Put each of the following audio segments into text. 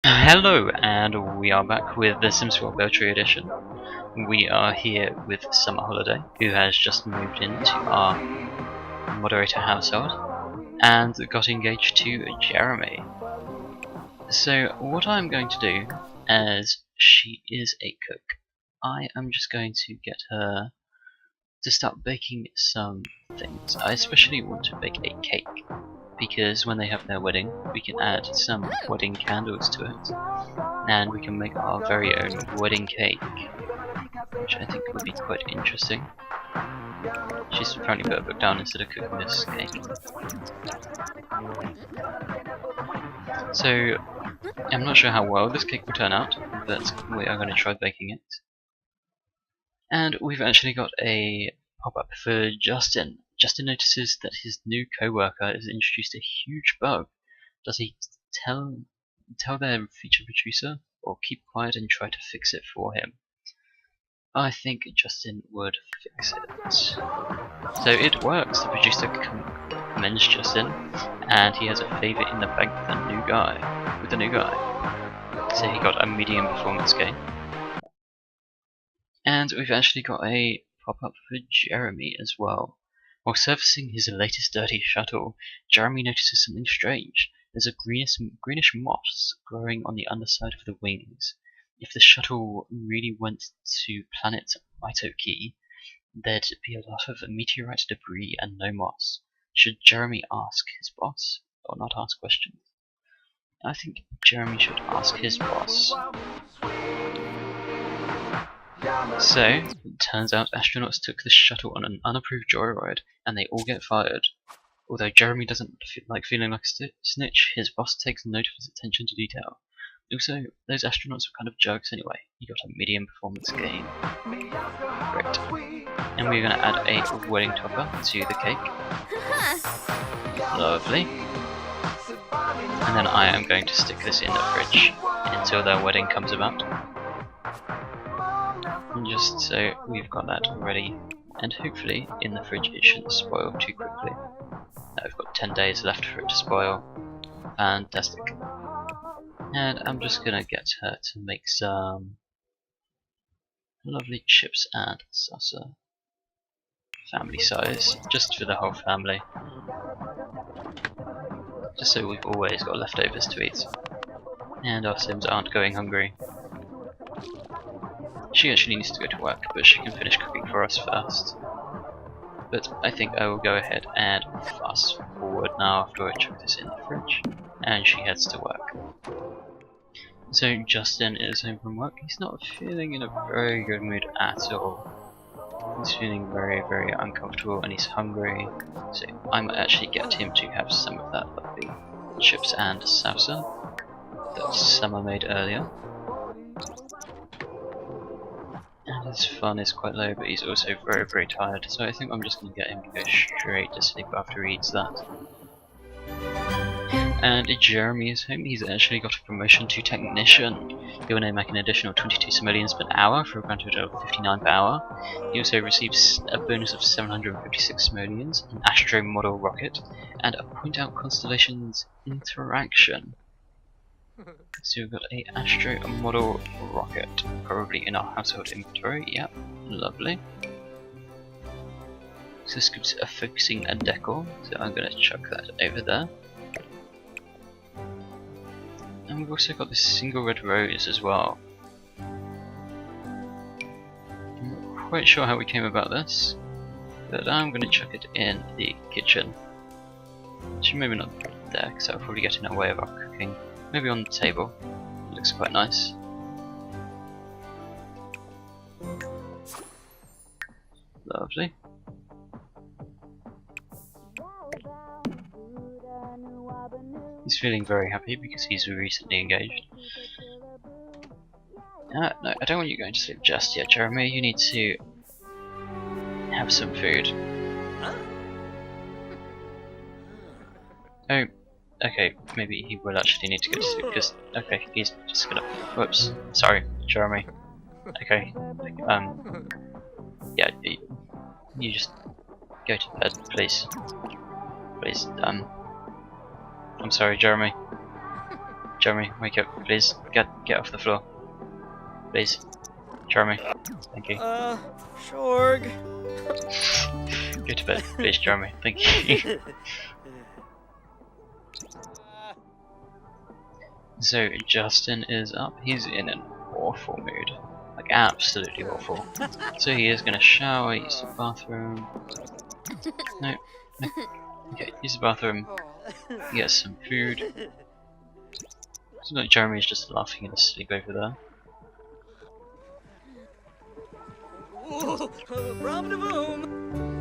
Hello, and we are back with the Sims 4 Beltry edition. We are here with Summer Holiday, who has just moved into our moderator household and got engaged to Jeremy. So what I'm going to do, as she is a cook, I am just going to get her to start baking some things. I especially want to bake a cake, because when they have their wedding, we can add some wedding candles to it, and we can make our very own wedding cake, which I think would be quite interesting. She's apparently put a book down instead of cooking this cake. So, I'm not sure how well this cake will turn out, but we are going to try baking it. And we've actually got a pop-up for Justin. Justin notices that his new co-worker has introduced a huge bug. Does he tell their feature producer, or keep quiet and try to fix it for him? I think Justin would fix it. So it works. The producer commends Justin, and he has a favour in the bank with the new guy. So he got a medium performance game. And we've actually got a pop-up for Jeremy as well. While surfacing his latest dirty shuttle, Jeremy notices something strange. There's a greenish moss growing on the underside of the wings. If the shuttle really went to planet Mitoki, there'd be a lot of meteorite debris and no moss. Should Jeremy ask his boss, or not ask questions? I think Jeremy should ask his boss. So, it turns out astronauts took the shuttle on an unapproved joyride, and they all get fired. Although Jeremy doesn't like feeling like a snitch, his boss takes note of his attention to detail. Also, those astronauts were kind of jerks anyway. He got a medium performance gain. Great. And we're going to add a wedding topper to the cake. Lovely. And then I am going to stick this in the fridge until their wedding comes about. Just so we've got that ready, and hopefully in the fridge it shouldn't spoil too quickly. Now we've got 10 days left for it to spoil. Fantastic. And I'm just gonna get her to make some lovely chips and salsa, family size, just for the whole family, just so we've always got leftovers to eat and our Sims aren't going hungry. She actually needs to go to work, but she can finish cooking for us first. But I think I will go ahead and fast forward now after I chuck this in the fridge, and she heads to work. So Justin is home from work. He's not feeling in a very good mood at all. He's feeling very, very uncomfortable, and he's hungry. So I might actually get him to have some of that lovely chips and salsa that Summer made earlier. And his fun is quite low, but he's also very, very tired, so I think I'm just going to get him to go straight to sleep after he eats that. And Jeremy is home. He's actually got a promotion to technician. He'll now make an additional 22 simoleons per hour for a grand total of 59 per hour. He also receives a bonus of 756 simoleons, an Astro model rocket, and a point out constellations interaction. So we've got a Astro model rocket, probably in our household inventory. Yep, lovely. So this gives a focusing and decor, so I'm going to chuck that over there. And we've also got this single red rose as well. I'm not quite sure how we came about this, but I'm going to chuck it in the kitchen. Actually, maybe not there, because that'll probably get in the way of our cooking. Maybe on the table. It looks quite nice. Lovely. He's feeling very happy because he's recently engaged. No, I don't want you going to sleep just yet, Jeremy. You need to have some food. Oh, okay, maybe he will actually need to go to sleep because, okay, he's just gonna, whoops, sorry, Jeremy. Okay, yeah, you just go to bed, please. Please, I'm sorry, Jeremy. Jeremy, wake up, please. Get off the floor. Please. Jeremy. Thank you. Shorg. Go to bed, please, Jeremy. Thank you. So, Justin is up. He's in an awful mood. Like, absolutely awful. So he is going to shower, use the bathroom. No. Okay, use the bathroom. Get some food. It's like Jeremy's just laughing in his sleep over there.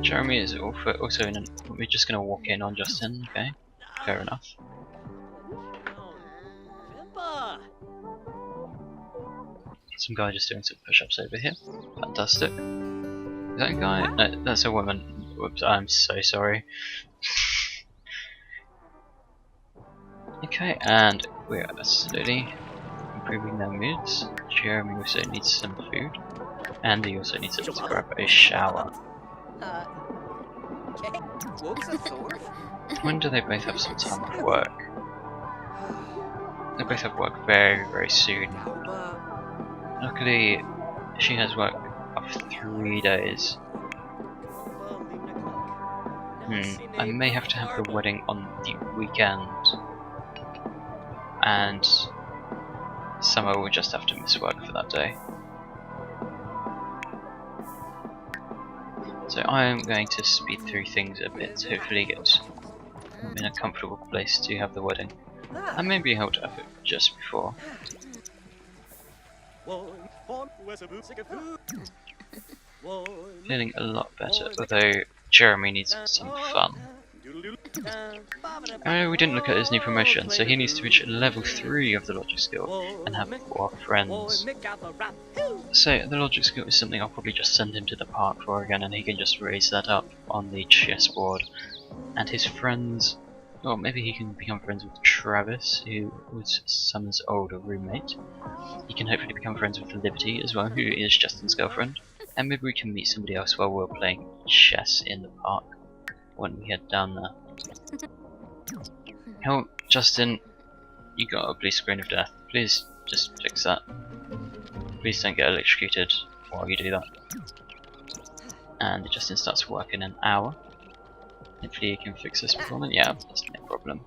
Jeremy is also in an... We're just going to walk in on Justin, okay? Fair enough. Some guy just doing some push-ups over here. Fantastic. Is that a guy? No, that's a woman. Whoops, I'm so sorry. Okay, and we are slowly improving their moods. Jeremy also needs some food. And he also needs to grab a shower. When do they both have some time off work? They both have work very, very soon. Luckily, she has work of 3 days. I may have to have the wedding on the weekend. And Summer will just have to miss work for that day. So I am going to speed through things a bit to hopefully get in a comfortable place to have the wedding. I may be able to have it just before. Feeling a lot better, although Jeremy needs some fun. Oh, we didn't look at his new promotion, so he needs to reach level 3 of the logic skill and have 4 friends. So the logic skill is something I'll probably just send him to the park for again, and he can just raise that up on the chessboard. And his friends, well, maybe he can become friends with Travis, who was Summer's older roommate. He can hopefully become friends with Liberty as well, who is Justin's girlfriend. And maybe we can meet somebody else while we're playing chess in the park when we head down there. Oh, Justin, you got a blue screen of death. Please just fix that. Please don't get electrocuted while you do that. And Justin starts work in an hour. Hopefully you can fix this problem. Yeah, that's no problem.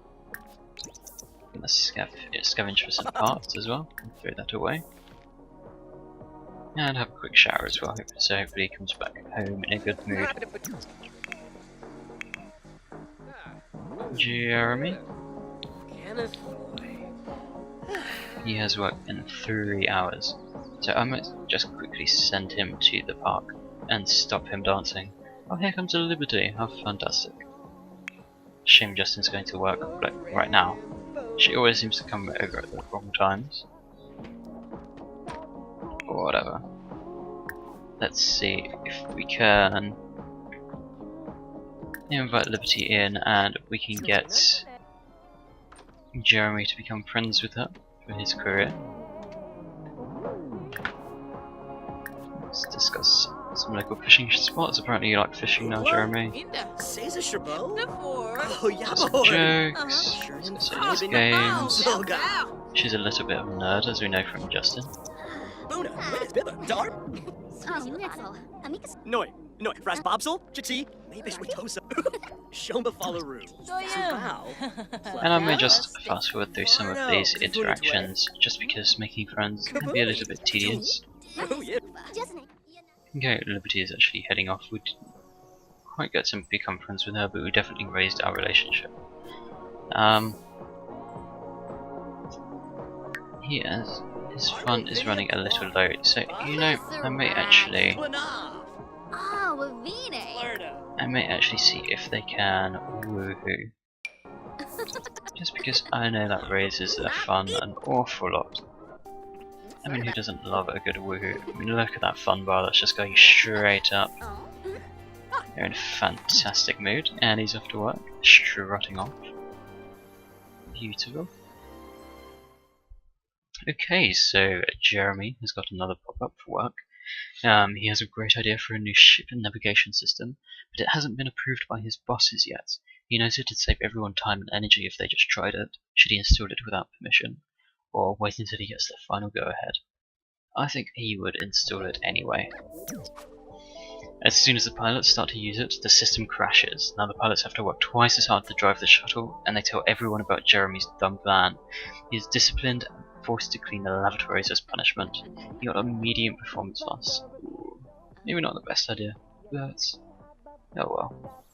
I'm gonna scavenge for some parts as well and throw that away. And have a quick shower as well, so hopefully he comes back home in a good mood. Jeremy? He has worked in 3 hours, so I might just quickly send him to the park and stop him dancing. Oh, here comes a Liberty, how fantastic. Shame Justin's going to work like right now. She always seems to come over at the wrong times. Or whatever. Let's see if we can invite Liberty in and we can get Jeremy to become friends with her for his career. Let's discuss some local fishing spots. Apparently you like fishing now, Jeremy. Some jokes, some games. She's a little bit of a nerd, as we know from Justin. And I may just fast forward through some of these interactions, just because making friends can be a little bit tedious. Okay, Liberty is actually heading off. We didn't quite get to become friends with her, but we definitely raised our relationship. His fun is running a little low, so you know, I may actually see if they can woohoo. Just because I know that raises their fun an awful lot. I mean, who doesn't love a good woohoo? I mean, look at that fun bar that's just going straight up. They're in a fantastic mood, and he's off to work, strutting off. Beautiful. Okay, so Jeremy has got another pop-up for work. He has a great idea for a new ship and navigation system, but it hasn't been approved by his bosses yet. He knows it'd save everyone time and energy if they just tried it, should he install it without permission. or wait until he gets the final go-ahead. I think he would install it anyway. As soon as the pilots start to use it, the system crashes. Now the pilots have to work twice as hard to drive the shuttle, and they tell everyone about Jeremy's dumb plan. He is disciplined and forced to clean the lavatories as punishment. He got a medium performance loss. Ooh, maybe not the best idea, but oh well.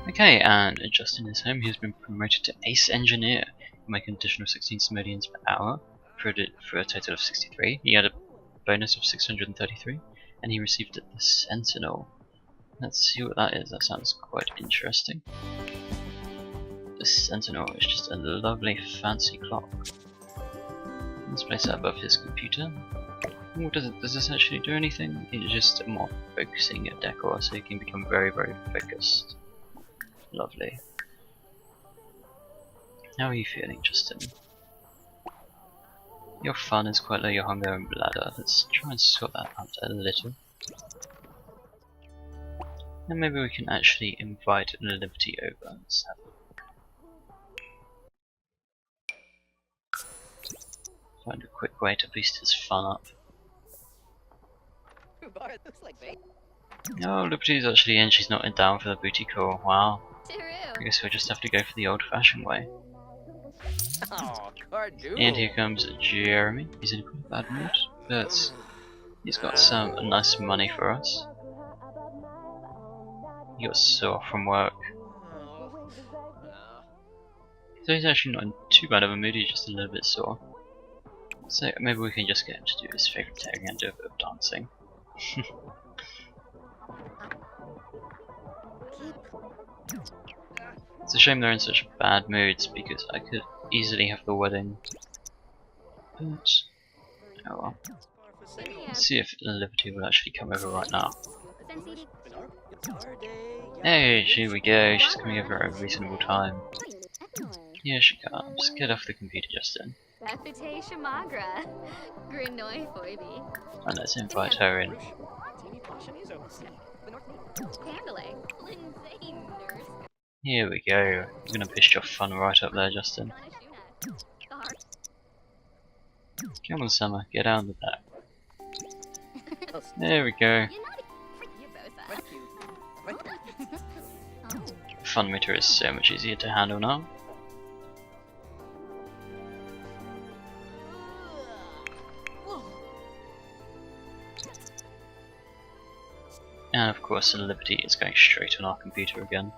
Okay, and Justin is home. He has been promoted to Ace Engineer. He'll make an additional 16 simoleons per hour for a total of 63. He had a bonus of 633, and he received the Sentinel. Let's see what that is. That sounds quite interesting. The Sentinel is just a lovely fancy clock. Let's place that above his computer. Ooh, does this actually do anything? It's just more focusing at decor, so he can become very, very focused. Lovely. How are you feeling, Justin? Your fun is quite low, your hunger and bladder. Let's try and sort that out a little. And maybe we can actually invite Liberty over. Let's have find a quick way to boost his fun up. No, Liberty's actually in, she's not down for the booty call. Wow. I guess we'll just have to go for the old fashioned way. And here comes Jeremy. He's in quite a bad mood, but he's got some nice money for us. He got sore from work. So he's actually not in too bad of a mood, he's just a little bit sore. So maybe we can just get him to do his favourite thing and do a bit of dancing. It's a shame they're in such bad moods because I could easily have the wedding. But oh well. Let's see if Liberty will actually come over right now. Hey, here we go. She's coming over at a reasonable time. Here she comes. Get off the computer, Justin. And let's invite her in. Here we go. You're gonna push your fun right up there, Justin. Come on, Summer. Get down with that. There we go. Fun meter is so much easier to handle now. And of course, Liberty is going straight on our computer again.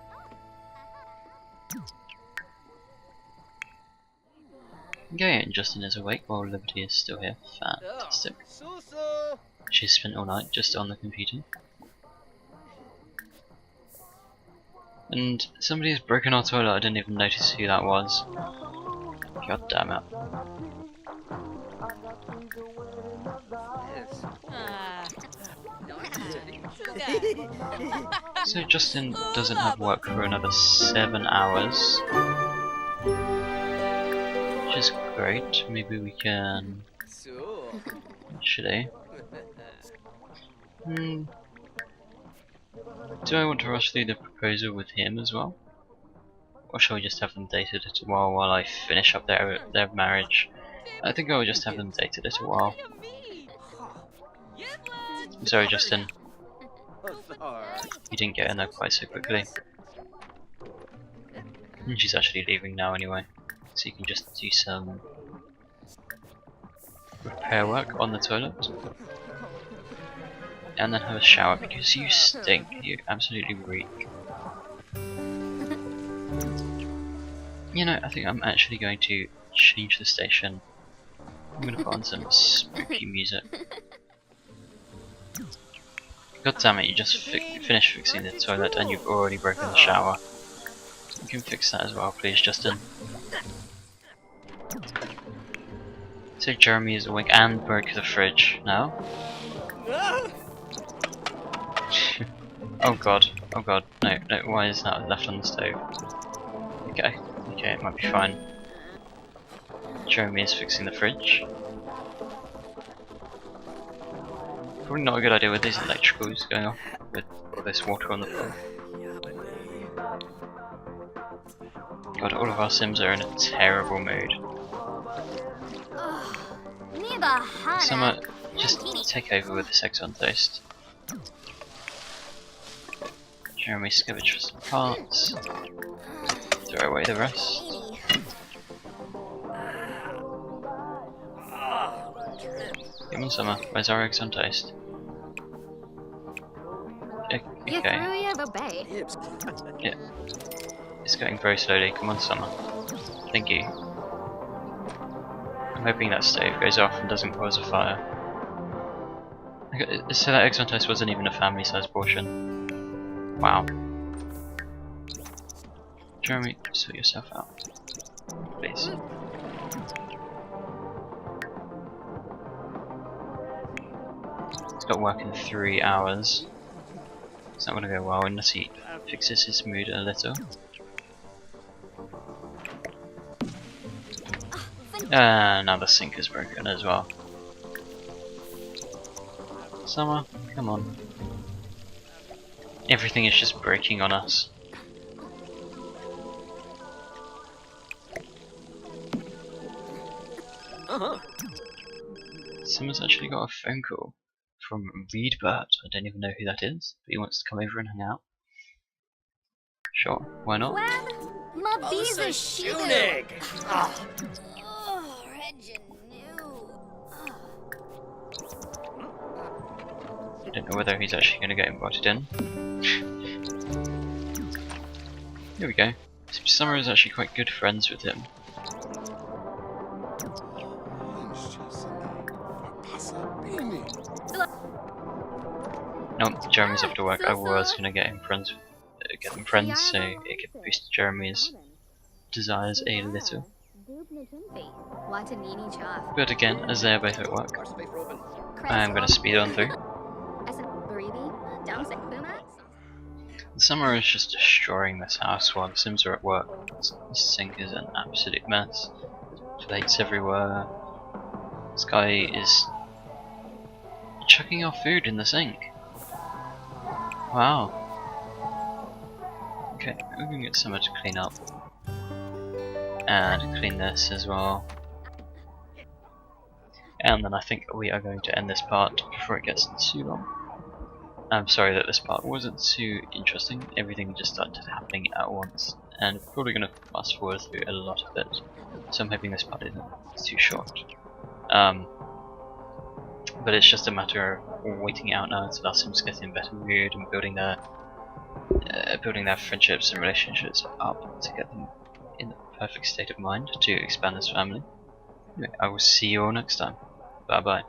Okay, and Justin is awake while Liberty is still here. Fantastic. She's spent all night just on the computer. And somebody has broken our toilet, I didn't even notice who that was. God damn it. So Justin doesn't have work for another 7 hours. Which is great. Maybe we can... Actually... Do I want to rush through the proposal with him as well? Or shall we just have them date a little while I finish up their marriage? I think I'll just have them date a little while. I'm sorry, Justin. You didn't get in there quite so quickly. And she's actually leaving now anyway. So you can just do some repair work on the toilet. And then have a shower because you stink. You absolutely reek. You know, I think I'm actually going to change the station. I'm going to put on some spooky music. God damn it, you just finished fixing the toilet and you've already broken the shower. You can fix that as well, please, Justin. So Jeremy is awake and broke the fridge now. Oh god, no, why is that left on the stove? Okay, it might be fine. Jeremy is fixing the fridge. Probably not a good idea with these electricals going off with all this water on the floor. God, all of our Sims are in a terrible mood. Summer, just take over with this eggs on toast. Jeremy scavenge for some parts. Throw away the rest. Come on, Summer. Where's our eggs on toast? Okay. Yeah. It's going very slowly. Come on, Summer. Thank you. I'm hoping that stove goes off and doesn't cause a fire. Okay, so that eggs on toast wasn't even a family-sized portion. Wow. Jeremy, sort yourself out. Please. He's got work in 3 hours. It's not going to go well unless he fixes his mood a little. Now the sink is broken as well. Summer, come on. Everything is just breaking on us. Summer's actually got a phone call from Reedbert. I don't even know who that is, but he wants to come over and hang out. Sure, why not? I don't know whether he's actually going to get invited in. Here we go. Summer is actually quite good friends with him. No, Jeremy's off to work. I was going to get them friends, so it could boost Jeremy's desires a little. But again, as they are both at work, I am going to speed on through. The Summer is just destroying this house while the Sims are at work. This sink is an absolute mess. Plates everywhere. This guy is chucking our food in the sink. Wow. Okay, we're going to get Summer to clean up. And clean this as well. And then I think we are going to end this part before it gets too long. I'm sorry that this part wasn't too interesting. Everything just started happening at once, and probably going to fast forward through a lot of it. So I'm hoping this part isn't too short. But it's just a matter of waiting out now until our Sims get in better mood and building their friendships and relationships up to get them in the perfect state of mind to expand this family. Anyway, I will see you all next time. Bye bye.